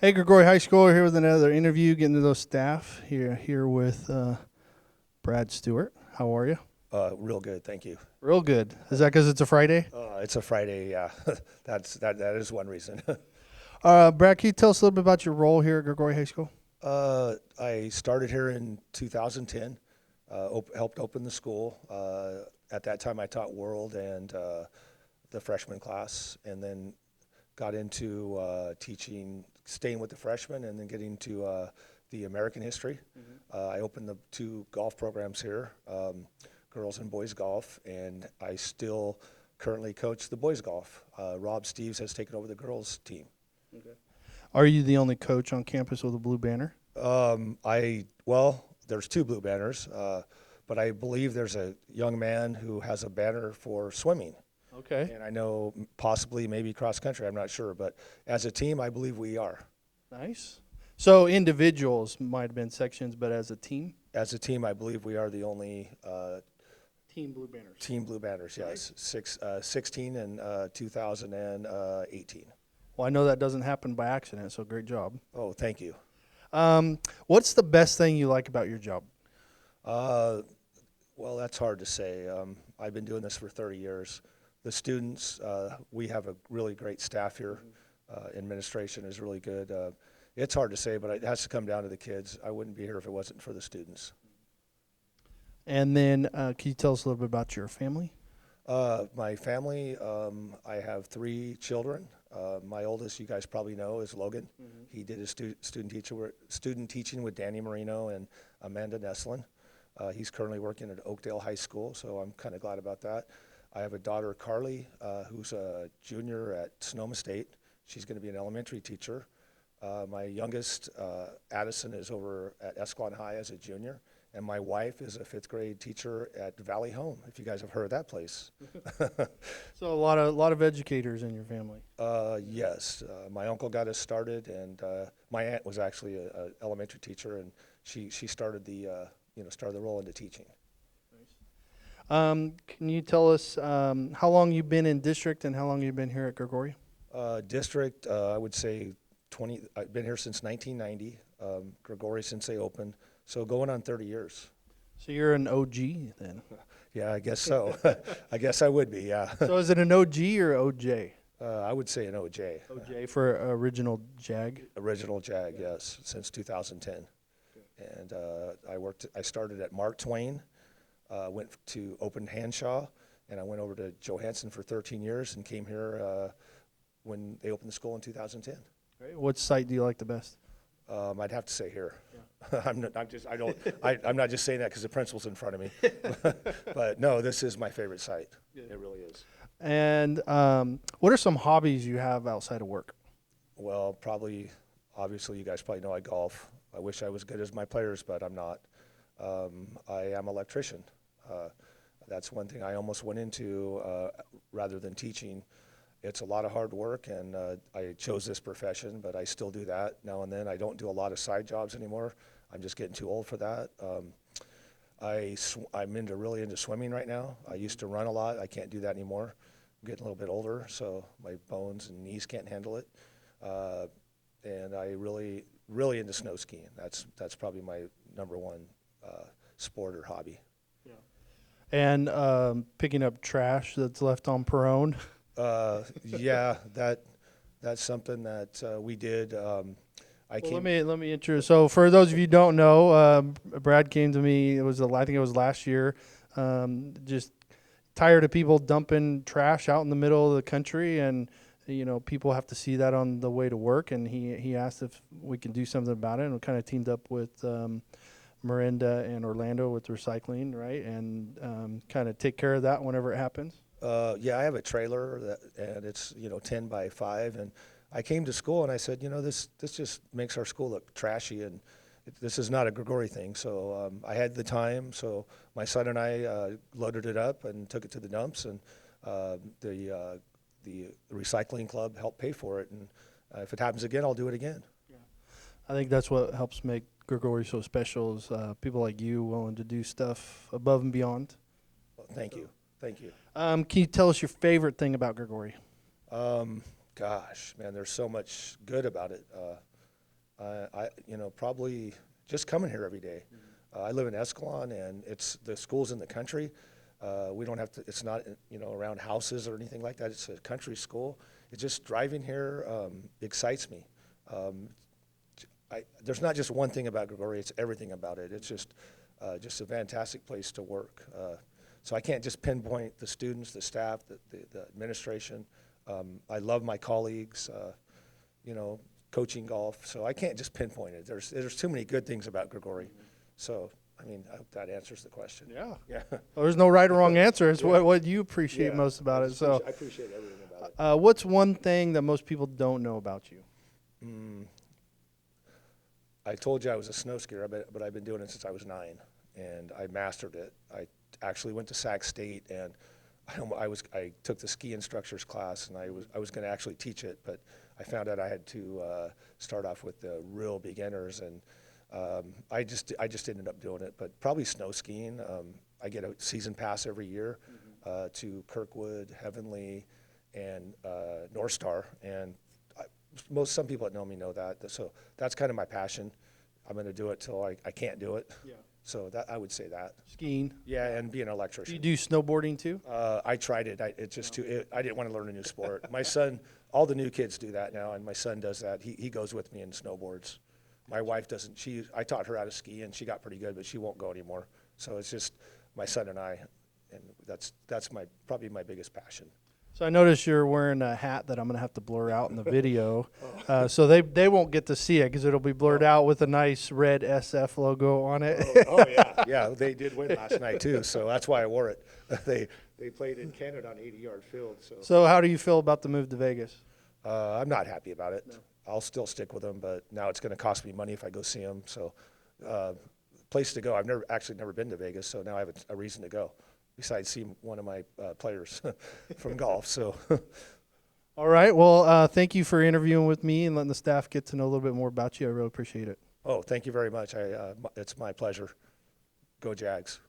Hey, Gregory High School here with another interview, getting to those staff here with Bradd Stewart. How are you? Real good, thank you. Real good. Is that because it's a Friday? It's a Friday, yeah. That is one reason. Brad, can you tell us a little bit about your role here at Gregory High School? I started here in 2010, helped open the school. At that time, I taught world and the freshman class, and then got into teaching, staying with the freshmen, and then getting to the American history. I opened the two golf programs here, girls and boys golf, and I still currently coach the boys golf. Rob Steves has taken over the girls team. Are you the only coach on campus with a blue banner? Well, there's two blue banners, but I believe there's a young man who has a banner for swimming. Okay. And I know possibly maybe cross country, I'm not sure, but as a team, I believe we are. Nice. So individuals might have been sections, but as a team? As a team, I believe we are the only Team blue banners. team blue banners, yes. 16 and 2018. Well, I know that doesn't happen by accident, so great job. Oh, thank you. What's the best thing you like about your job? Uh, well, that's hard to say. I've been doing this for 30 years. The students, we have a really great staff here. Administration is really good. It's hard to say, but it has to come down to the kids. I wouldn't be here if it wasn't for the students. And then can you tell us a little bit about your family? My family, I have three children. My oldest, you guys probably know, is Logan. He did his student teaching with Danny Marino and Amanda Neslin. He's currently working at Oakdale High School, so I'm kind of glad about that. I have a daughter, Carly, who's a junior at Sonoma State. She's going to be an elementary teacher. My youngest, Addison, is over at Escalon High as a junior. And my wife is a fifth grade teacher at Valley Home, if you guys have heard of that place. So a lot of educators in your family. Yes, my uncle got us started, and my aunt was actually a elementary teacher, and she started started the role into teaching. Can you tell us how long you've been in district and how long you've been here at Gregory? District, I would say 20. I've been here since 1990. Gregory since they opened, so going on 30 years. So you're an OG then. Yeah, I guess so. I guess I would be. Yeah. So is it an OG or OJ? I would say an OJ. OJ for original Jag. Original Jag, yes, since 2010. And I started at Mark Twain, went to Open Hanshaw, and I went over to Johansson for 13 years and came here when they opened the school in 2010. Great. What site do you like the best? I'd have to say here. Yeah. I'm not just saying that because the principal's in front of me. But no, this is my favorite site. Yeah. It really is. And what are some hobbies you have outside of work? Well, obviously, you guys probably know I golf. I wish I was good as my players, but I'm not. I am an electrician. That's one thing I almost went into rather than teaching. It's a lot of hard work, and I chose this profession, but I still do that now and then. I don't do a lot of side jobs anymore. I'm just getting too old for that. I'm really into swimming right now. I used to run a lot. I can't do that anymore. I'm getting a little bit older, so my bones and knees can't handle it. And I really into snow skiing. That's probably my number one sport or hobby. Yeah. And picking up trash that's left on Perone. Yeah, that's something that we did. Let me introduce. So for those of you who don't know, Brad came to me. I think it was last year. Just tired of people dumping trash out in the middle of the country, and people have to see that on the way to work. And he asked if we can do something about it, and we kind of teamed up with Miranda and Orlando with recycling, right, and kind of take care of that whenever it happens. Yeah, I have a trailer and it's 10 by 5, and I came to school and I said, this just makes our school look trashy, and this is not a Gregory thing. So I had the time, so my son and I loaded it up and took it to the dumps, and the recycling club helped pay for it. And if it happens again, I'll do it again. Yeah. I think that's what helps make Gregory so special is people like you willing to do stuff above and beyond. Well, thank you. Thank you. Can you tell us your favorite thing about Gregory? Gosh, man, there's so much good about it. Probably just coming here every day. I live in Escalon, and the school's in the country. We don't have to. It's not around houses or anything like that. It's a country school. It's just driving here excites me. There's not just one thing about Gregoria. It's everything about it. It's just a fantastic place to work. So I can't just pinpoint the students, the staff, the administration. I love my colleagues. Coaching golf. So I can't just pinpoint it. There's too many good things about Gregoria. So I hope that answers the question. Yeah. Yeah. Well, there's no right or wrong answer. It's what you appreciate most about it. So I appreciate everything about it. What's one thing that most people don't know about you? I told you I was a snow skier, but I've been doing it since I was 9, and I mastered it. I actually went to Sac State, and I took the ski instructor's class, and I was going to actually teach it, but I found out I had to start off with the real beginners, and I just ended up doing it. But probably snow skiing. I get a season pass every year to Kirkwood, Heavenly, and North Star, and some people that know me know that. So that's kind of my passion. I'm going to do it till I can't do it. Yeah. So I would say that. Skiing. Yeah, and being an electrician. Do you do snowboarding too? I tried it. I didn't want to learn a new sport. My son, all the new kids do that now, and my son does that. He goes with me and snowboards. My wife doesn't. I taught her how to ski, and she got pretty good, but she won't go anymore. So it's just my son and I, and that's probably my biggest passion. So I noticed you're wearing a hat that I'm going to have to blur out in the video. So they won't get to see it because it'll be blurred out with a nice red SF logo on it. Yeah. Yeah, they did win last night too, so that's why I wore it. They played in Canada on 80-yard field. So how do you feel about the move to Vegas? I'm not happy about it. No. I'll still stick with them, but now it's going to cost me money if I go see them. So place to go. I've never been to Vegas, so now I have a reason to go. Besides seeing one of my players from golf. So, all right. Well, thank you for interviewing with me and letting the staff get to know a little bit more about you. I really appreciate it. Oh, thank you very much. It's my pleasure. Go Jags.